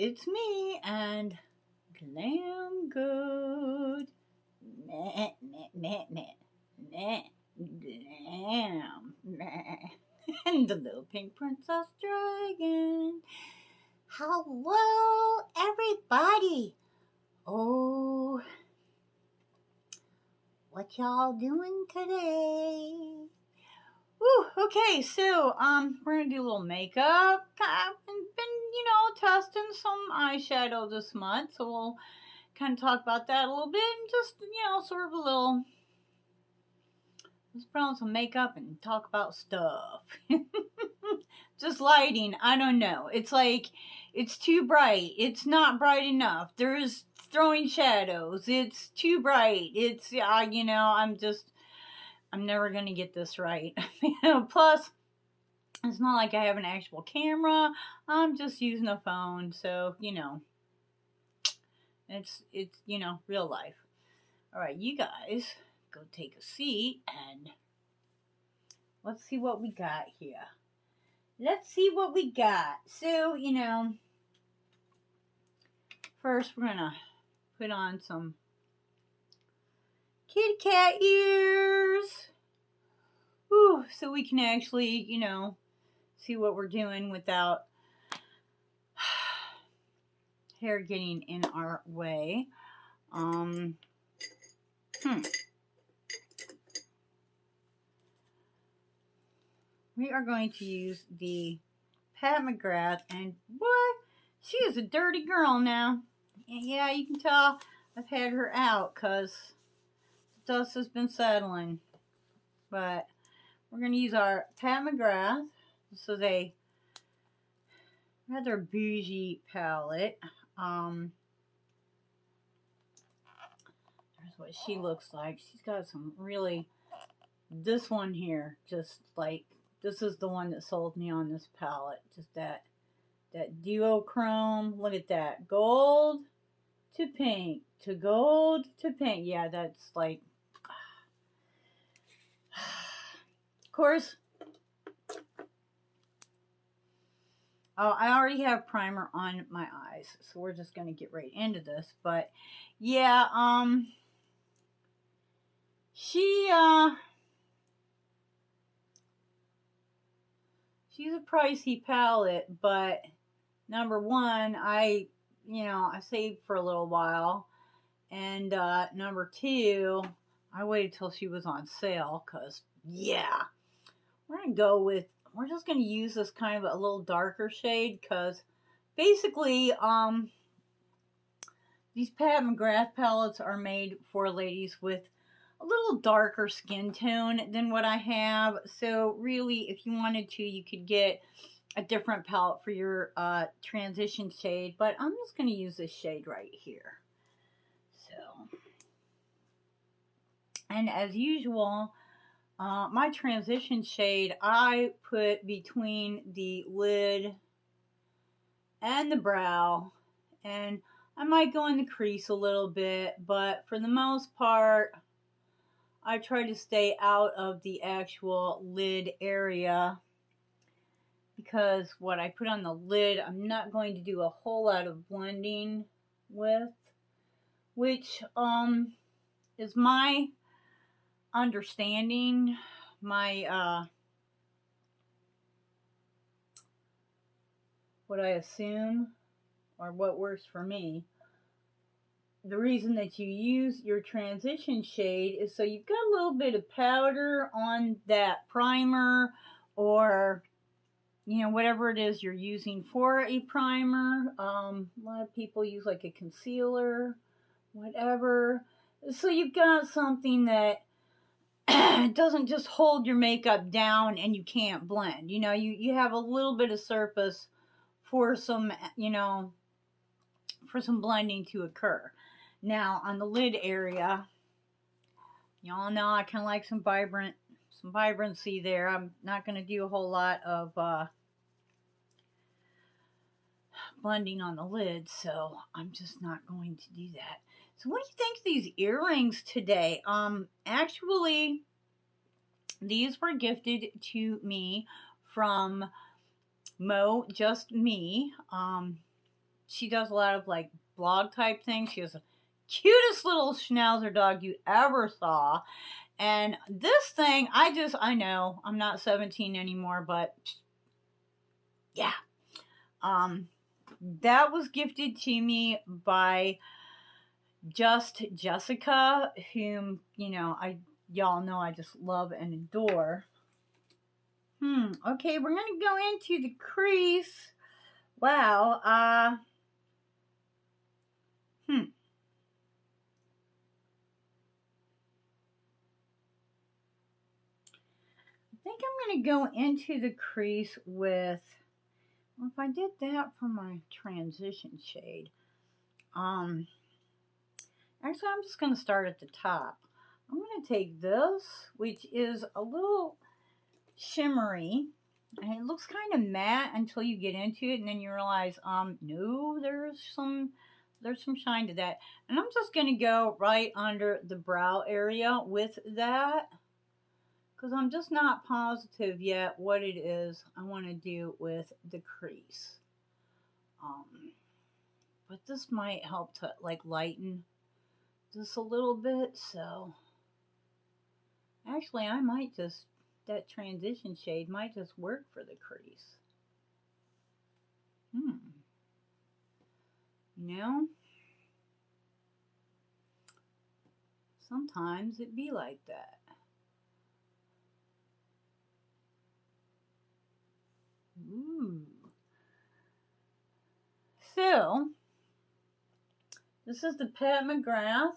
it's me and Glam Goat. Meh, meh, meh, meh, meh, glam, meh. And the little pink princess dragon. Hello, everybody. Oh, what y'all doing today? Whew, okay, so we're gonna do a little makeup. I've been testing some eyeshadow this month, so we'll kind of talk about that a little bit and just sort of a little. Let's put on some makeup and talk about stuff. Just lighting, I don't know. It's like it's too bright. It's not bright enough. There's throwing shadows. It's too bright. It's I'm never gonna get this right. Plus, it's not like I have an actual camera. I'm just using a phone, so it's real life. All right, you guys, go take a seat and let's see what we got here. Let's see what we got. So first we're gonna put on some kitty cat ears. Whew, so we can actually, see what we're doing without hair getting in our way. We are going to use the Pat McGrath, and boy, she is a dirty girl now. Yeah, you can tell I've had her out because dust has been settling. But we're going to use our Pat McGrath. This is a rather bougie palette. There's what she looks like. She's got some really, this one here, just like, this is the one that sold me on this palette. Just that duochrome. Look at that. Gold to pink to gold to pink. Yeah, that's like, of course. Oh, I already have primer on my eyes, so we're just gonna get right into this. But yeah, she's a pricey palette, but number one, I saved for a little while, and number two, I waited till she was on sale, because yeah, we're just gonna use this kind of a little darker shade, because basically these Pat McGrath palettes are made for ladies with a little darker skin tone than what I have. So really, if you wanted to, you could get a different palette for your transition shade. But I'm just going to use this shade right here. So, and as usual, my transition shade I put between the lid and the brow. And I might go in the crease a little bit, but for the most part, I try to stay out of the actual lid area, because what I put on the lid, I'm not going to do a whole lot of blending with, which is my understanding, my what I assume, or what works for me. The reason that you use your transition shade is so you've got a little bit of powder on that primer, or whatever it is you're using for a primer. A lot of people use like a concealer, whatever. So you've got something that doesn't just hold your makeup down and you can't blend. You have a little bit of surface for some, for some blending to occur. Now, on the lid area, y'all know I kind of like some vibrancy there. I'm not going to do a whole lot of blending on the lid, so I'm just not going to do that. So what do you think of these earrings today? Actually, these were gifted to me from Mo Just Me. she does a lot of like blog type things. She has the cutest little schnauzer dog you ever saw. And this thing, I know I'm not 17 anymore, but yeah. That was gifted to me by Just Jessica, whom, y'all know I just love and adore. Okay, we're gonna go into the crease. Wow, I think I'm gonna go into the crease with, well, if I did that for my transition shade, actually I'm just gonna start at the top. I'm gonna take this, which is a little shimmery, and it looks kind of matte until you get into it, and then you realize, no, there's some shine to that. And I'm just gonna go right under the brow area with that, because I'm just not positive yet what it is I want to do with the crease. But this might help to like lighten this a little bit, so actually I might just, that transition shade might just work for the crease. Sometimes it be like that. Ooh. So, this is the Pat McGrath.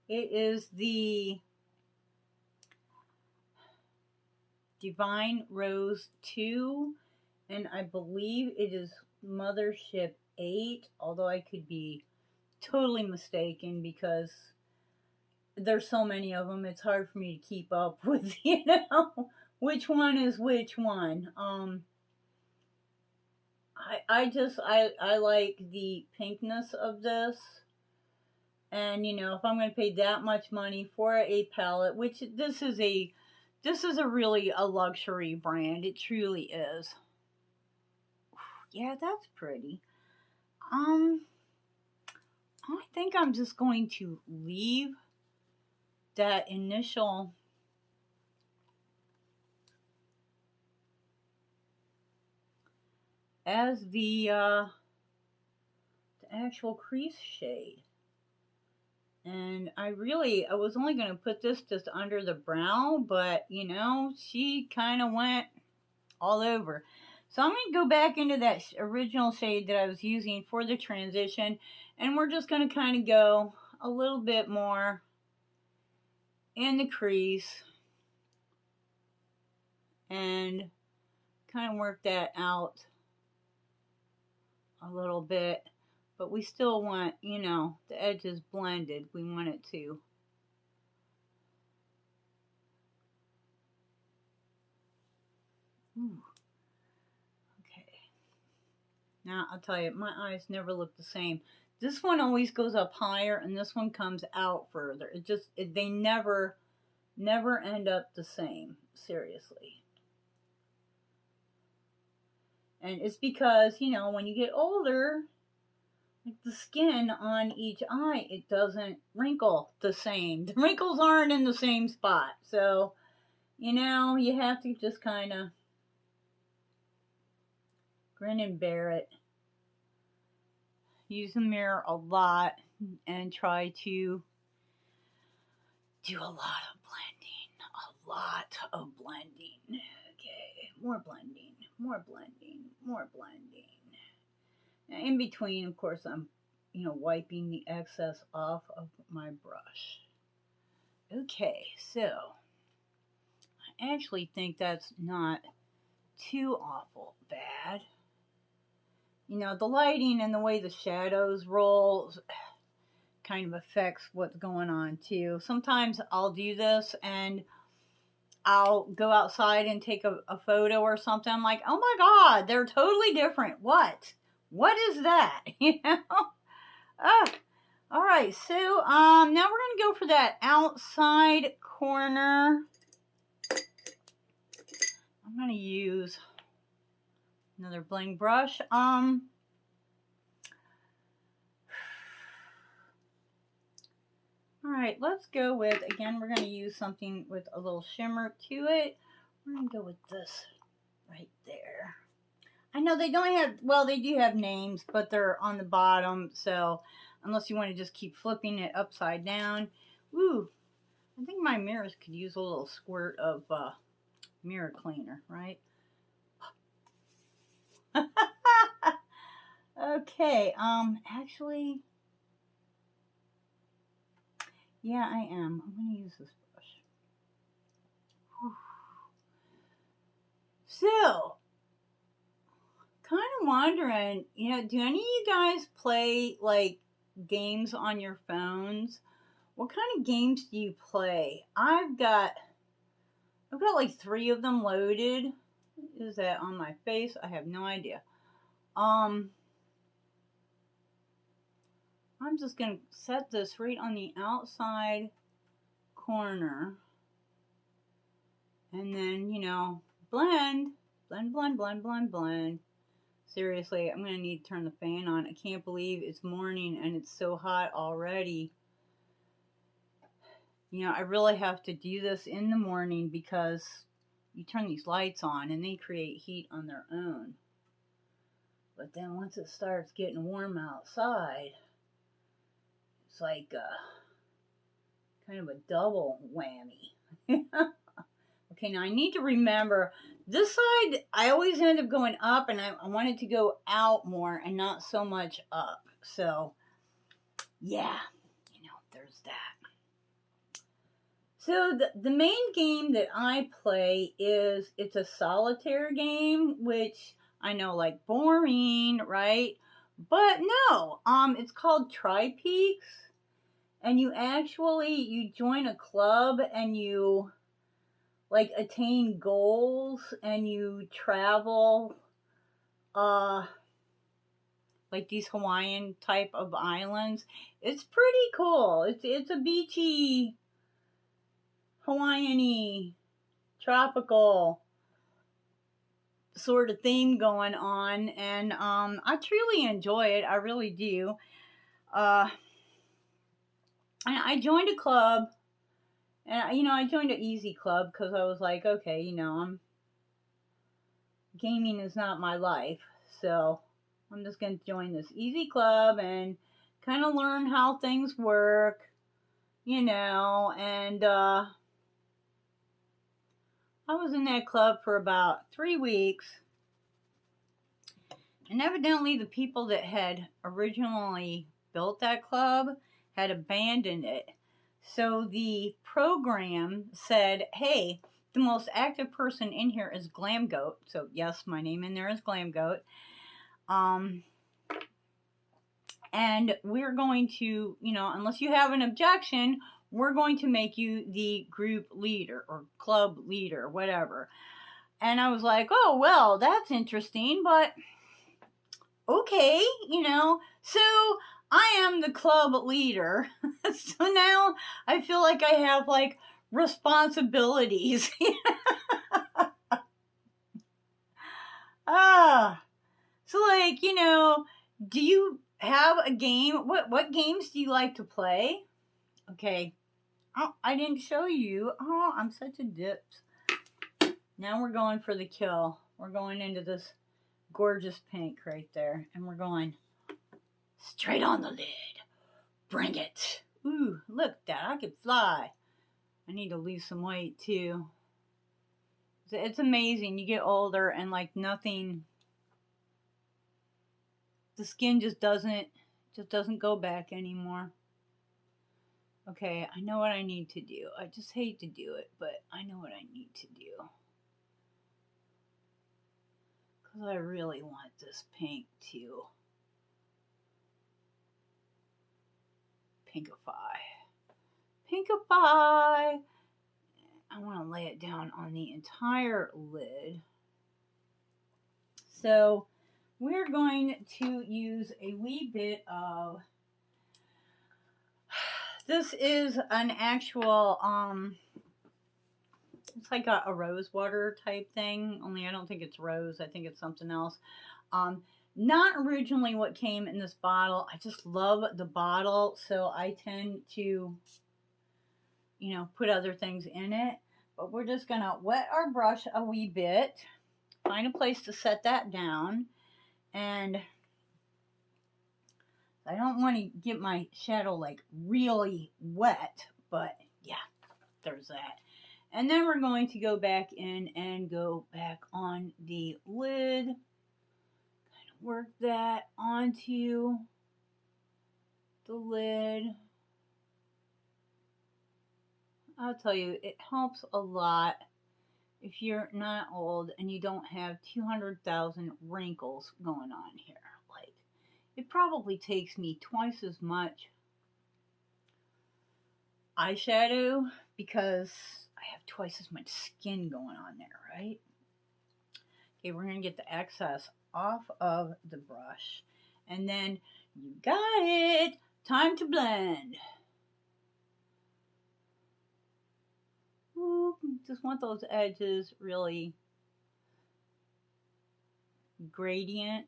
It is the Divine Rose 2, and I believe it is Mothership 8, although I could be totally mistaken because there's so many of them, it's hard for me to keep up with, which one is which one. I like the pinkness of this. And, if I'm going to pay that much money for a palette, which this is a really a luxury brand. It truly is. Yeah, that's pretty. I think I'm just going to leave that initial as the actual crease shade. And I was only going to put this just under the brow, but, she kind of went all over. So I'm going to go back into that original shade that I was using for the transition, and we're just going to kind of go a little bit more in the crease and kind of work that out a little bit. But we still want, the edges blended. We want it to. Ooh. Okay. Now, I'll tell you, my eyes never look the same. This one always goes up higher, and this one comes out further. They never end up the same. Seriously. And it's because, when you get older, the skin on each eye, it doesn't wrinkle the same. The wrinkles aren't in the same spot. So, you have to just kind of grin and bear it. Use the mirror a lot and try to do a lot of blending. A lot of blending. Okay, more blending, more blending, more blending. Now, in between, of course, I'm, wiping the excess off of my brush. Okay, so I actually think that's not too awful bad. The lighting and the way the shadows roll kind of affects what's going on too. Sometimes I'll do this and I'll go outside and take a photo or something. I'm like, oh my God, they're totally different. What is that? All right. So, now we're going to go for that outside corner. I'm going to use another bling brush. All right, let's go with, again, we're going to use something with a little shimmer to it. We're going to go with this right there. I know they don't have, well, they do have names, but they're on the bottom, so unless you want to just keep flipping it upside down. Ooh, I think my mirrors could use a little squirt of mirror cleaner, right? Okay, actually, yeah, I am. I'm going to use this brush. Whew. So, kind of wondering, you know, do any of you guys play, like, games on your phones? What kind of games do you play? I've got like 3 of them loaded. Is that on my face? I have no idea. I'm just going to set this right on the outside corner. And then, you know, blend. Blend, blend, blend, blend, blend. Seriously, I'm going to need to turn the fan on. I can't believe it's morning and it's so hot already. You know, I really have to do this in the morning because you turn these lights on and they create heat on their own. But then once it starts getting warm outside, it's like kind of a double whammy. Okay, now I need to remember, this side, I always end up going up, and I want it to go out more and not so much up. So, yeah, you know, there's that. So the main game that I play is, it's a solitaire game, which I know, like, boring, right? But no, it's called Tri-Peaks, and you join a club and you, like, attain goals, and you travel, like these Hawaiian type of islands. It's pretty cool. It's a beachy, Hawaiian-y, tropical sort of theme going on, and I truly enjoy it. I really do. And I joined a club. And, you know, I joined an easy club because I was like, okay, you know, gaming is not my life. So I'm just going to join this easy club and kind of learn how things work, you know. And I was in that club for about 3 weeks. And evidently the people that had originally built that club had abandoned it. So the program said, hey, the most active person in here is Glam Goat. So yes, my name in there is Glam Goat. And we're going to, you know, unless you have an objection, we're going to make you the group leader or club leader, whatever. And I was like, oh, well, that's interesting, but okay, you know. So I am the club leader. So now I feel like I have, like, responsibilities. So, like, you know, do you have a game? What games do you like to play? Okay. Oh, I didn't show you. Oh, I'm such a dips. Now we're going for the kill. We're going into this gorgeous pink right there. And we're going straight on the lid. Bring it. Ooh, look at that. I could fly. I need to lose some weight too. It's amazing. You get older and, like, nothing, the skin just doesn't go back anymore. Okay, I know what I need to do. I just hate to do it, but I know what I need to do. Because I really want this pink to pinkify. Pinkify! I want to lay it down on the entire lid. So we're going to use a wee bit of, this is an actual, it's like a rose water type thing, only I don't think it's rose, I think it's something else. Not originally what came in this bottle. I just love the bottle, so I tend to you know, put other things in it. But we're just going to wet our brush a wee bit, find a place to set that down, and I don't want to get my shadow like really wet, but yeah, there's that. And then we're going to go back in and go back on the lid, kind of work that onto the lid. I'll tell you, it helps a lot if you're not old and you don't have 200,000 wrinkles going on here. Like, it probably takes me twice as much eyeshadow because I have twice as much skin going on there, right? Okay, we're going to get the excess off of the brush. And then you got it. Time to blend. Ooh, just want those edges really gradient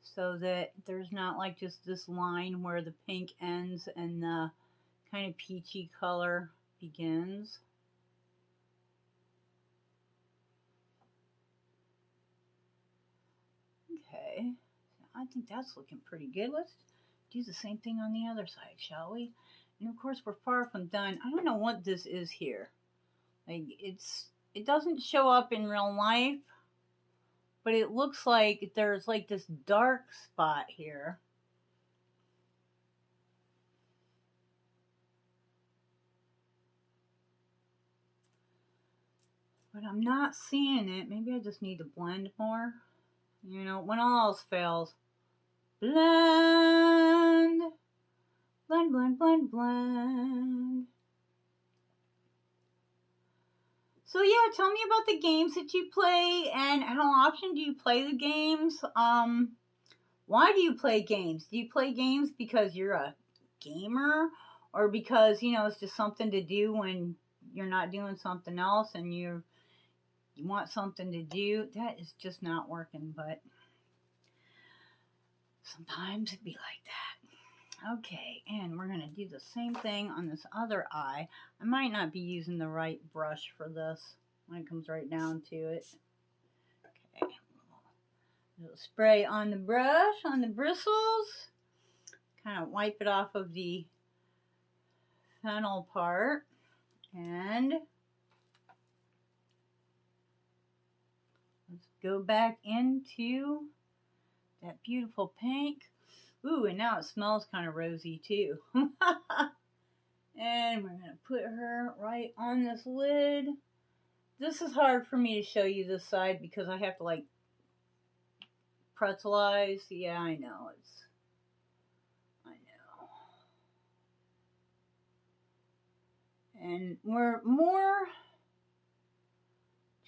so that there's not like just this line where the pink ends and the kind of peachy color begins. Okay, I think that's looking pretty good. Let's do the same thing on the other side, shall we? And of course, we're far from done. I don't know what this is here. Like, it doesn't show up in real life, but it looks like there's like this dark spot here. But I'm not seeing it. Maybe I just need to blend more. You know, when all else fails, blend. Blend, blend, blend, blend. So yeah, tell me about the games that you play and how often do you play the games? Why do you play games? Do you play games because you're a gamer or because, you know, it's just something to do when you're not doing something else and you want something to do? That is just not working, but sometimes it'd be like that. Okay, and we're going to do the same thing on this other eye. I might not be using the right brush for this when it comes right down to it. Okay, a little spray on the brush, on the bristles. Kind of wipe it off of the fennel part. And let's go back into that beautiful pink. Ooh, and now it smells kind of rosy too. And we're going to put her right on this lid. This is hard for me to show you this side because I have to like pretzelize. Yeah, I know. I know. And we're more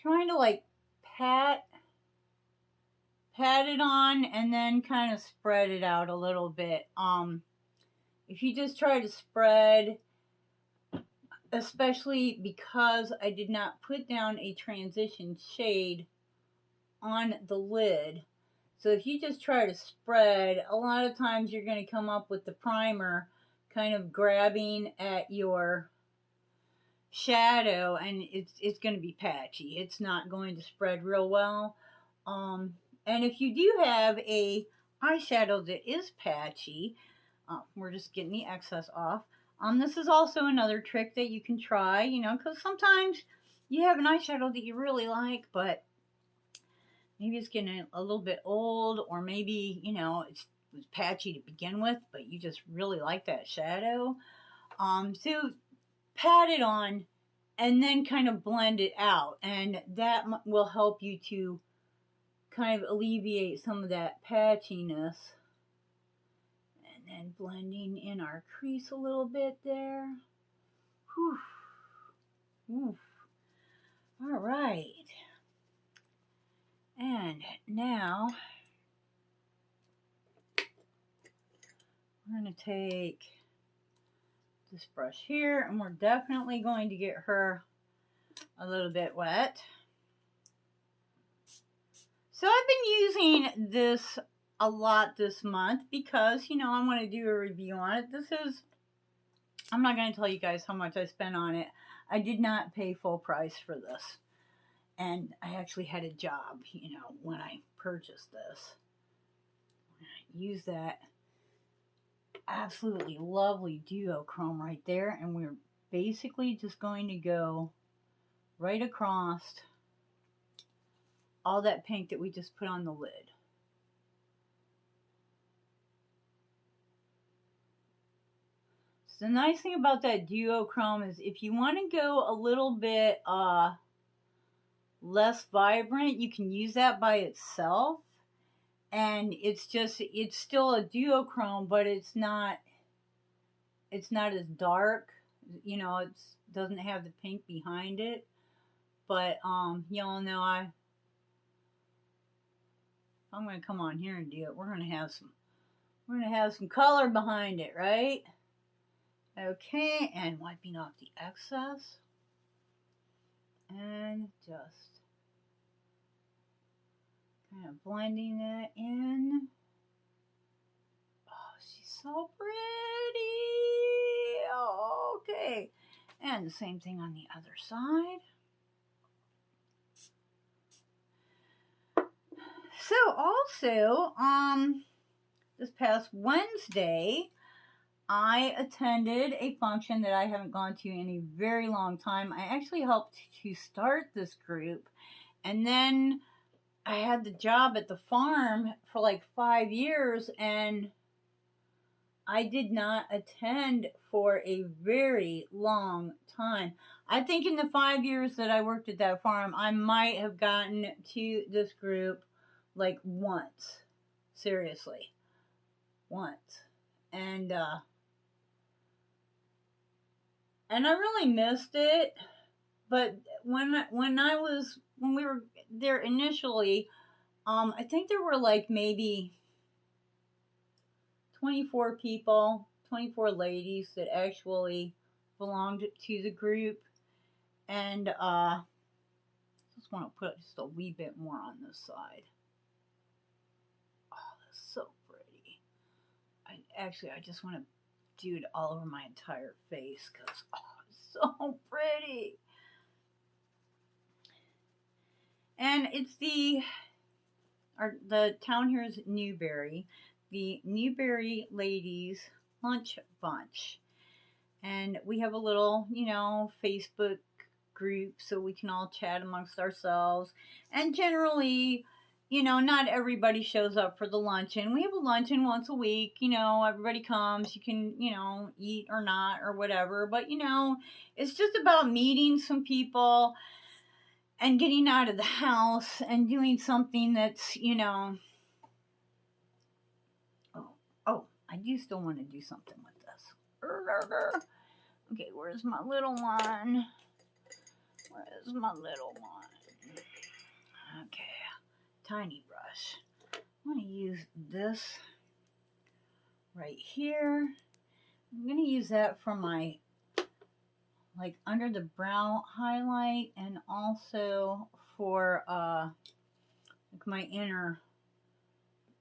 trying to like pat it on and then kind of spread it out a little bit. If you just try to spread, especially because I did not put down a transition shade on the lid. So if you just try to spread, a lot of times you're going to come up with the primer kind of grabbing at your shadow and it's going to be patchy. It's not going to spread real well. And if you do have a eyeshadow that is patchy, we're just getting the excess off. This is also another trick that you can try, you know, because sometimes you have an eyeshadow that you really like, but maybe it's getting a little bit old, or maybe, you know, it was patchy to begin with, but you just really like that shadow. So pat it on and then kind of blend it out, and that will help you to kind of alleviate some of that patchiness. And then blending in our crease a little bit there. Whew. Oof. All right. And now we're going to take this brush here and we're definitely going to get her a little bit wet. So I've been using this a lot this month because, you know, I want to do a review on it. This is I'm not going to tell you guys how much I spent on it. I did not pay full price for this. And I actually had a job, when I purchased this. I used that absolutely lovely duochrome right there. And we're basically just going to go right across all that pink that we just put on the lid. So the nice thing about that duochrome is if you want to go a little bit less vibrant, you can use that by itself. And it's still a duochrome, but it's not as dark. It doesn't have the pink behind it. But y'all know I'm gonna come on here and do it. We're gonna have some color behind it, right? Okay, and wiping off the excess. And just kind of blending that in. Oh, she's so pretty. Oh, okay. And the same thing on the other side. So also, this past Wednesday, I attended a function that I haven't gone to in a very long time. I actually helped to start this group, and then I had the job at the farm for like 5 years, and I did not attend for a very long time. I think in the 5 years that I worked at that farm, I might have gotten to this group like once. Seriously. Once. And I really missed it. But when we were there initially, I think there were like maybe 24 people, 24 ladies that actually belonged to the group. And I just want to put just a wee bit more on this side. Oh, that's so pretty. I just want to do it all over my entire face because, oh, it's so pretty. And it's the town here is Newberry, the Newberry Ladies Lunch Bunch. And we have a little, Facebook group so we can all chat amongst ourselves. And generally, not everybody shows up for the luncheon. We have a luncheon once a week, everybody comes. You can, eat or not or whatever. But, it's just about meeting some people and getting out of the house and doing something that's, Oh, I do still want to do something with this. Okay, where's my little one? Where's my little one? Okay, tiny brush. I'm going to use this right here. I'm going to use that for my, like, under the brow highlight and also for, like, my inner,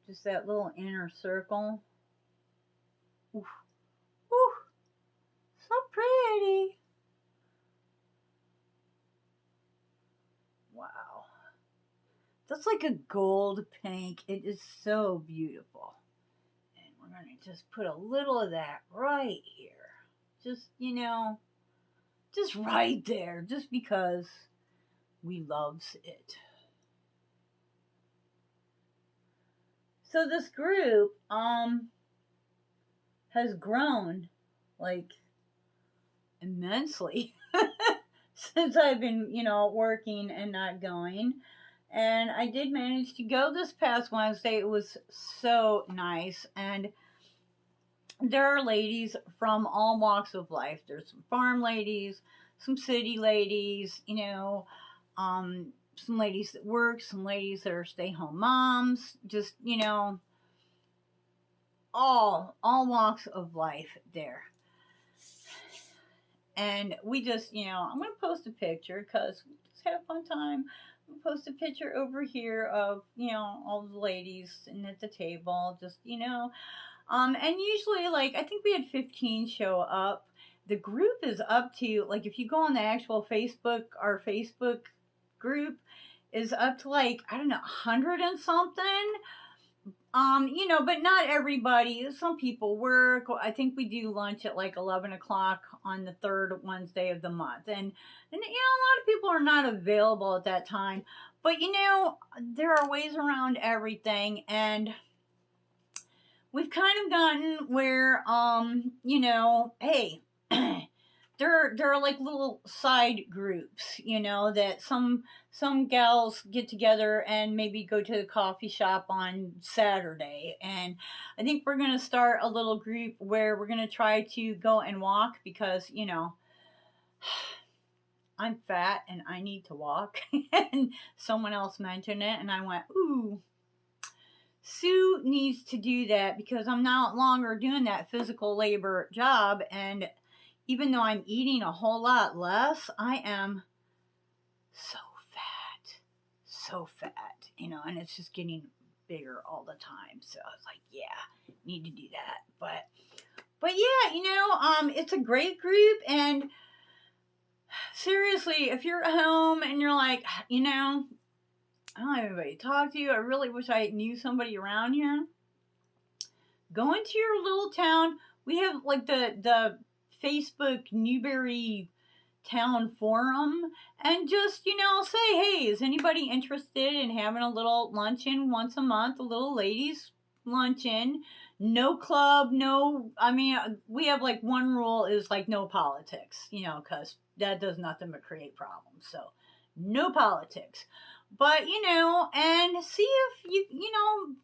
just that little inner circle. Oof. Ooh, so pretty. Wow. That's like a gold pink. It is so beautiful. And we're going to just put a little of that right here. Just, just right there. Just because we loves it. So this group, has grown, like, immensely since I've been, working and not going. And I did manage to go this past Wednesday. It was so nice. And there are ladies from all walks of life. There's some farm ladies, some city ladies, some ladies that work, some ladies that are stay-home moms, just, all walks of life there. And we just, I'm going to post a picture because we just had a fun time. I'm going to post a picture over here of, all the ladies sitting at the table, just, and usually, like, I think we had 15 show up. the group is up to, like, if you go on the actual Facebook, our Facebook group is up to, like, I don't know, 100 and something. But not everybody. Some people work. I think we do lunch at like 11 o'clock on the third Wednesday of the month. And a lot of people are not available at that time. But, there are ways around everything. And we've kind of gotten where, hey, there are like little side groups, that some gals get together and maybe go to the coffee shop on Saturday. And I think we're going to start a little group where we're going to try to go and walk because, I'm fat and I need to walk. And someone else mentioned it and I went, ooh, Sue needs to do that because I'm no longer doing that physical labor job. And even though I'm eating a whole lot less, I am so fat, and it's just getting bigger all the time. So I was like, yeah, need to do that. But yeah, it's a great group. And seriously, if you're at home and you're like, I don't have anybody to talk to, I really wish I knew somebody around here. Go into your little town. We have like the Facebook Newberry town forum and just, say, hey, is anybody interested in having a little luncheon once a month, a little ladies luncheon, no club, we have like one rule is like no politics, because that does nothing but create problems. So no politics, but, and see if you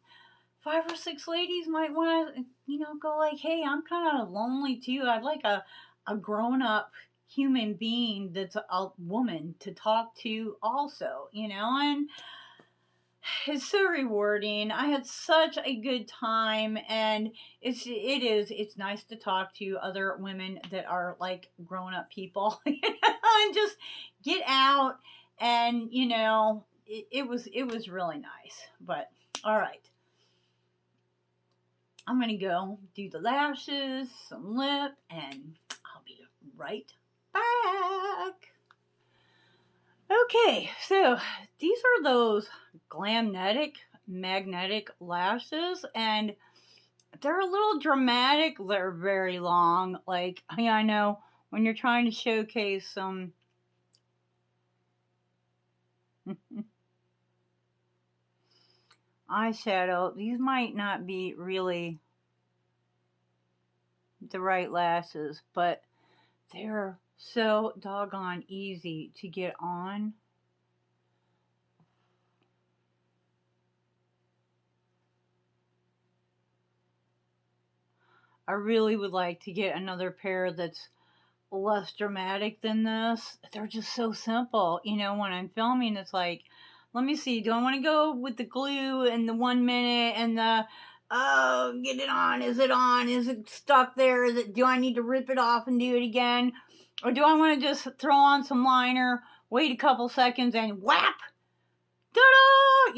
5 or 6 ladies might want to, go like, hey, I'm kind of lonely too. I'd like a grown up human being that's a woman to talk to also, and it's so rewarding. I had such a good time, and it's nice to talk to other women that are like grown up people, and just get out, and it was really nice. But all right, I'm gonna go do the lashes, some lip, and I'll be right back. Okay, so these are those Glamnetic magnetic lashes, and they're a little dramatic. They're very long. Like, I know when you're trying to showcase some eyeshadow, these might not be really the right lashes, but they're so doggone easy to get on. I really would like to get another pair that's less dramatic than this. They're just so simple. When I'm filming, it's like, let me see, do I want to go with the glue and the 1 minute and the, oh, get it on, is it on, is it stuck there, do I need to rip it off and do it again? Or do I want to just throw on some liner, wait a couple seconds, and whap! Ta-da!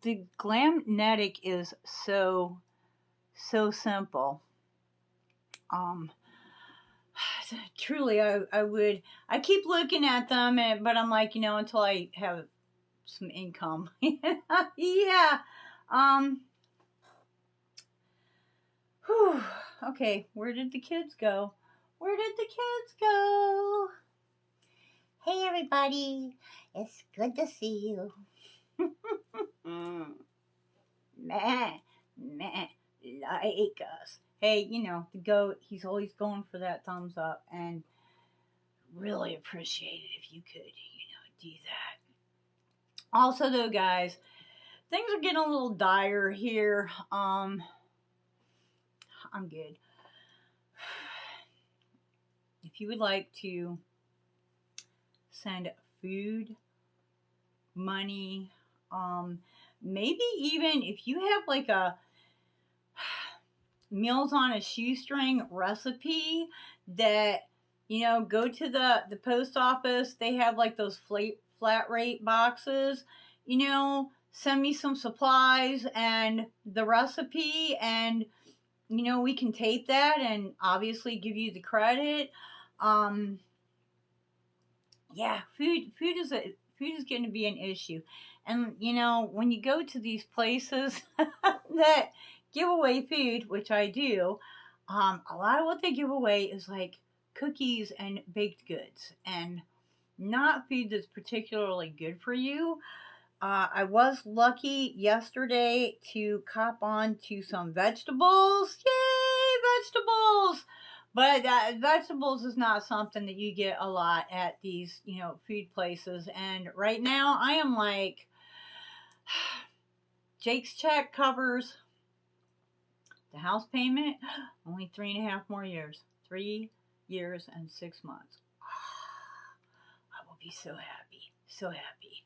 The Glamnetic is so simple. Truly, I keep looking at them, but I'm like, until I have some income. Yeah. Whew. Okay, where did the kids go? Hey, everybody. It's good to see you. Meh, like us. Hey, the goat, he's always going for that thumbs up, and really appreciate it if you could, do that. Also, though, guys, things are getting a little dire here. I'm good. If you would like to send food, money, maybe even if you have like a Meals on a Shoestring recipe that, go to the post office. They have like those flat rate boxes, send me some supplies and the recipe, and you know, we can tape that and obviously give you the credit. Um, yeah, food is going to be an issue. And you know, when you go to these places that give away food, which I do, a lot of what they give away is like cookies and baked goods, and not food that's particularly good for you. I was lucky yesterday to cop on to some vegetables. Yay, vegetables! But vegetables is not something that you get a lot at these, you know, food places. And right now, I am like, Jake's check covers the house payment. Only 3.5 more years. 3 years and 6 months. I will be so happy. So happy.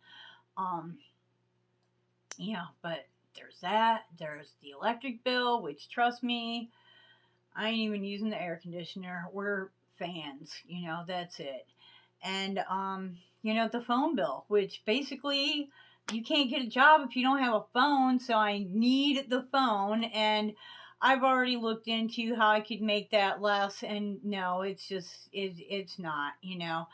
Um, Yeah, but there's that. There's the electric bill, which, trust me, I ain't even using the air conditioner. We're fans, you know, that's it. And you know, the phone bill, which basically you can't get a job if you don't have a phone, so I need the phone. And I've already looked into how I could make that less, and no, it's not, you know.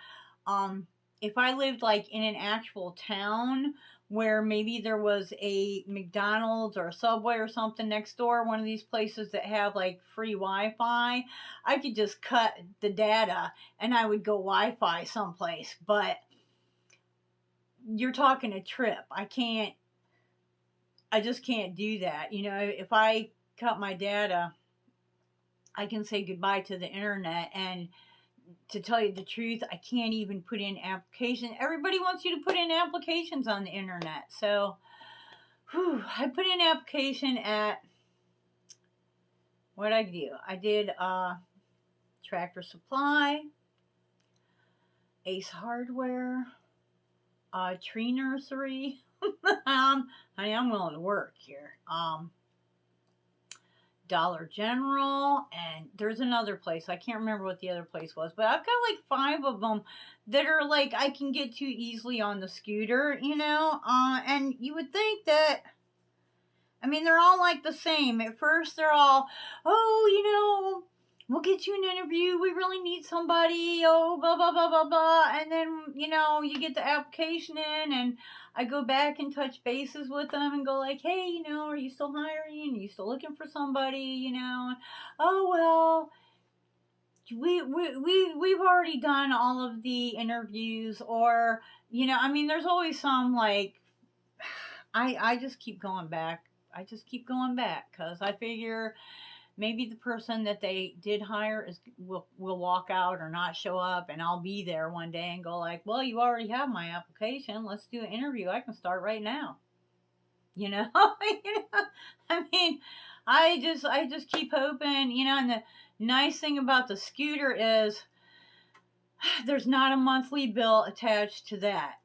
Um, if I lived like in an actual town where maybe there was a McDonald's or a Subway or something next door, one of these places that have like free Wi-Fi, I could just cut the data and I would go Wi-Fi someplace. But you're talking a trip. I just can't do that. You know, if I cut my data, I can say goodbye to the internet. And to tell you the truth, I can't even put in application. Everybody wants you to put in applications on the internet. So, I put in application at, what I do? I did Tractor Supply, Ace Hardware, Tree Nursery. Honey, I'm willing to work here. Dollar General, and there's another place. I can't remember what the other place was, but I've got like 5 of them that are like I can get to easily on the scooter, you know. And you would think that, I mean, they're all like the same. At first, they're all, oh, you know, we'll get you an interview. We really need somebody. Oh, blah, blah, blah, blah, blah. And then, you know, you get the application in, and I go back and touch bases with them and go like, hey, you know, are you still hiring? Are you still looking for somebody? You know, oh, well, we've already done all of the interviews. Or, you know, I mean, there's always some like, I just keep going back. I just keep going back because I figure maybe the person that they did hire will walk out or not show up, and I'll be there one day and go like, well, you already have my application. Let's do an interview. I can start right now. You know, you know? I mean, I just keep hoping, you know. And the nice thing about the scooter is there's not a monthly bill attached to that.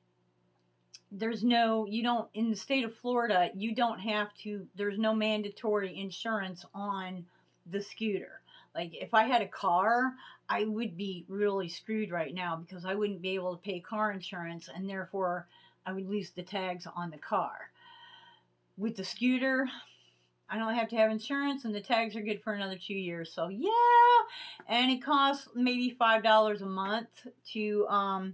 There's no, you don't, in the state of Florida, you don't have to, there's no mandatory insurance on the scooter. Like if I had a car, I would be really screwed right now because I wouldn't be able to pay car insurance, and therefore I would lose the tags on the car. With the scooter, I don't have to have insurance, and the tags are good for another 2 years. So yeah, and it costs maybe $5 a month to I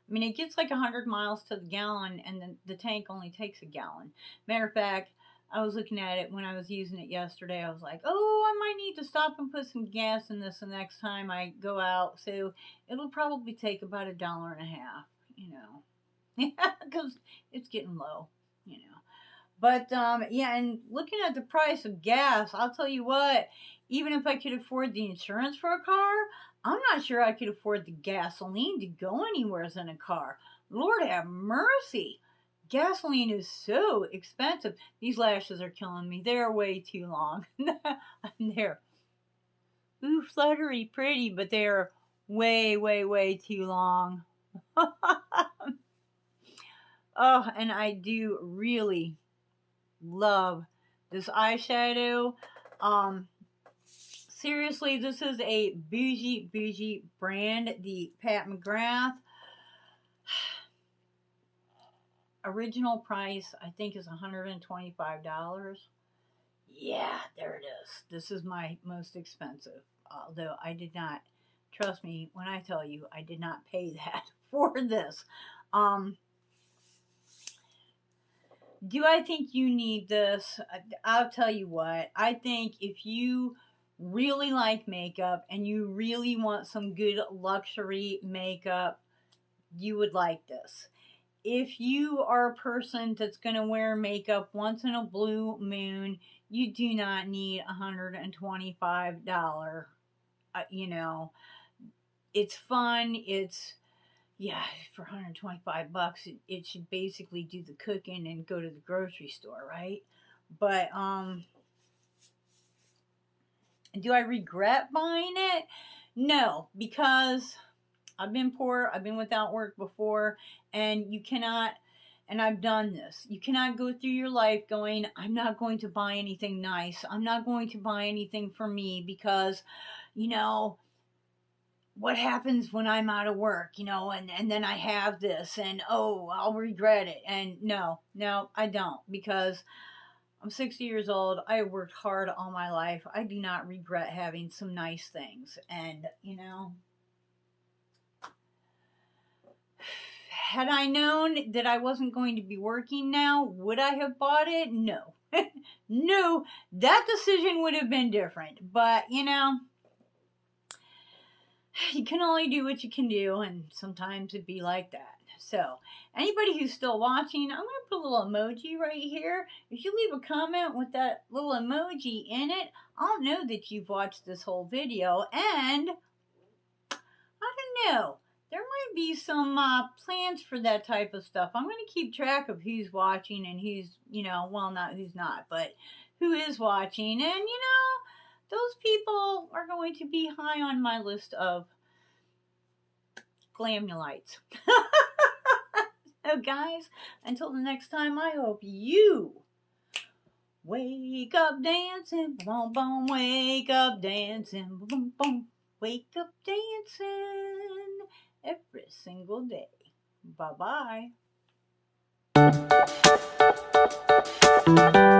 mean, it gets like 100 miles to the gallon, and then the tank only takes a gallon. Matter of fact, I was looking at it when I was using it yesterday. I was like, oh, I might need to stop and put some gas in this the next time I go out. So it'll probably take about $1.50, you know. Yeah, because it's getting low, you know. But yeah, and looking at the price of gas, I'll tell you what, even if I could afford the insurance for a car, I'm not sure I could afford the gasoline to go anywhere in a car. Lord have mercy. Gasoline is so expensive. These lashes are killing me. They're way too long. They're ooh, fluttery pretty, but they're way, way, way too long. Oh, and I do really love this eyeshadow. Seriously, this is a bougie brand, the Pat McGrath. Original price, I think, is $125. Yeah, there it is. This is my most expensive. Although I did not, trust me when I tell you, I did not pay that for this. Do I think you need this? I'll tell you what. I think if you really like makeup and you really want some good luxury makeup, you would like this. If you are a person that's going to wear makeup once in a blue moon, you do not need $125. It's fun. Yeah, for $125, it should basically do the cooking and go to the grocery store, right? But, do I regret buying it? No, because I've been poor, I've been without work before, and you cannot, and I've done this, you cannot go through your life going, I'm not going to buy anything nice, I'm not going to buy anything for me because, what happens when I'm out of work, and then I have this, and oh, I'll regret it. And no, I don't, because I'm 60 years old. I worked hard all my life. I do not regret having some nice things. And, had I known that I wasn't going to be working now, would I have bought it? No. No, that decision would have been different. But, you can only do what you can do, and sometimes it'd be like that. So, anybody who's still watching, I'm going to put a little emoji right here. If you leave a comment with that little emoji in it, I'll know that you've watched this whole video. And, I don't know, there might be some plans for that type of stuff. I'm going to keep track of who's watching and who's, not who's not, but who is watching. And, those people are going to be high on my list of glamulites. So guys, until the next time, I hope you wake up dancing, boom boom, wake up dancing, boom boom, wake up dancing every single day. Bye bye.